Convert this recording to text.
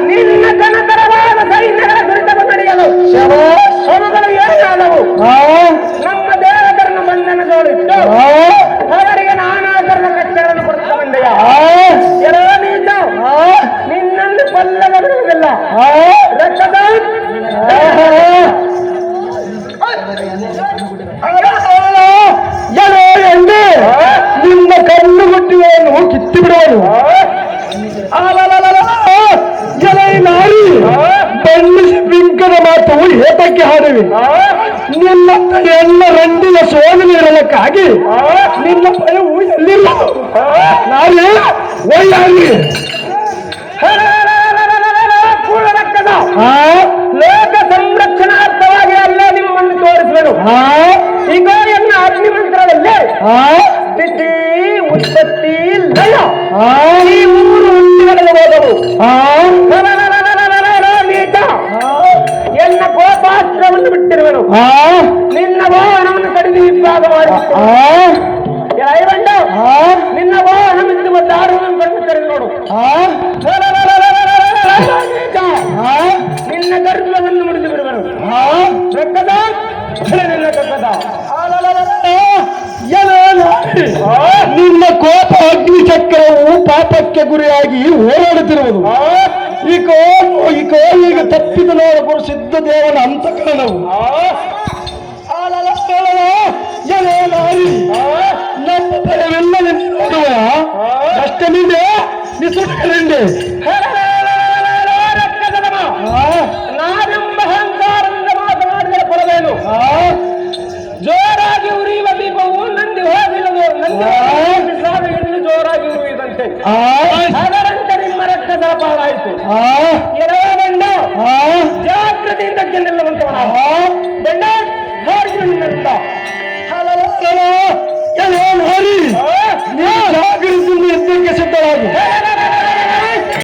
ನಿನ್ನ ಜನತರವಾದ ಸೈನ್ಯಗಳ ದುರಿತವು ನಡೆಯಲು ಶವಗಳು ಏನಾದವು ನಮ್ಮ ದೇವರನ್ನು ಬಂಧನದೋಳಿಟ್ಟು ಅವರಿಗೆ ನಾನಾ ತರದ ಕಷ್ಟಗಳನ್ನು ಕೊಡ್ತಾ ಬಂದೆಯ ನಿನ್ನನ್ನು ಕೊಲ್ಲದ ಬಿಡುವುದಿಲ್ಲ ರಕ್ತದ ನಿನ್ನ ಕಣ್ಣು ಗುಟ್ಟಿಯನ್ನು ಕಿತ್ತು ಬಿಡುವನು ನಾರಿ ಬಣ್ಣಿಸಿ ಬಿಂಕದ ಮಾತು ಏತಕ್ಕೆ ಹಾಡುವೆ ನಿನ್ನ ಎಲ್ಲ ರಂಡಿನ ಸೋಲಿನಿರಲಕ್ಕಾಗಿ ನಿನ್ನ ಭಯವು ಎಲ್ಲಿಲ್ಲ ನಾರಿ ಒಯ್ಯಾಗಿ ಲೋಕ ಸಂರಕ್ಷಣಾರ್ಥವಾಗಿ ಅಲ್ಲೇ ನಿಮ್ಮನ್ನು ತೋರಿಸುವೆನು ಈಗ ಎನ್ನ ಅಗ್ನಿ ಮಂತ್ರದಲ್ಲಿ ಸ್ಥಿತಿ ಉತ್ಪತ್ತಿ ಲಯ ಈ ಮೂರು ಹುಟ್ಟಿಗಳಿಗೆ ಹೋದವು ಎನ್ನ ಕೋಪಾಸ್ತ್ರವನ್ನು ಬಿಟ್ಟಿರುವನು ನಿನ್ನ ವಾಹನವನ್ನು ಕಡಿದು ವಿಭಾಗ ಮಾಡಿ ನಿನ್ನ ವಾಹನ ಬಿದ್ದು ದಾರುವನ್ನು ಕಂಡು ನೋಡು ನಿನ್ನ ಗರ್ಭವನ್ನು ಮುಡಿದು ಬಿಡುವನು ರಕ್ತದ ನಿನ್ನ ರಕ್ತದ ನಿನ್ನ ಕೋಪ ಅಗ್ನಿ ಚಕ್ರವು ಪಾಪಕ್ಕೆ ಗುರಿಯಾಗಿ ಹೋರಾಡುತ್ತಿರುವುದು ಈಗ ತಪ್ಪಿದ ನೋಡಬಹುದು ಸಿದ್ಧ ದೇವನ ಅಂತಕರಣವು ನಮ್ಮ ಭಯವೆಲ್ಲ ನೋಡುವ ಅಷ್ಟನಿಂದೆ ನಿಸುಂಡೆ ನಾನೆಂಬ ಅಹಂಕಾರದಿಂದ ಮಾತನಾಡಿದರೆ ಫಲವೇನು ಜೋರಾಗಿ ಉರಿಯುವ ದೀಪವು ನಂದಿ ಹೋಗಿಲ್ಲದು ನಂದಿ ಇನ್ನು ಜೋರಾಗಿ ಉರಿಯುವಂತೆ ಅದರಂತೆ ನಿಮ್ಮ ರಕ್ತದ ಪಾಲಾಯಿತು ಎರಡ ಬಂಡ ಜಾಗೃತಿಯಿಂದ ಗೆಲ್ಲುವಂತ ಬಂಡ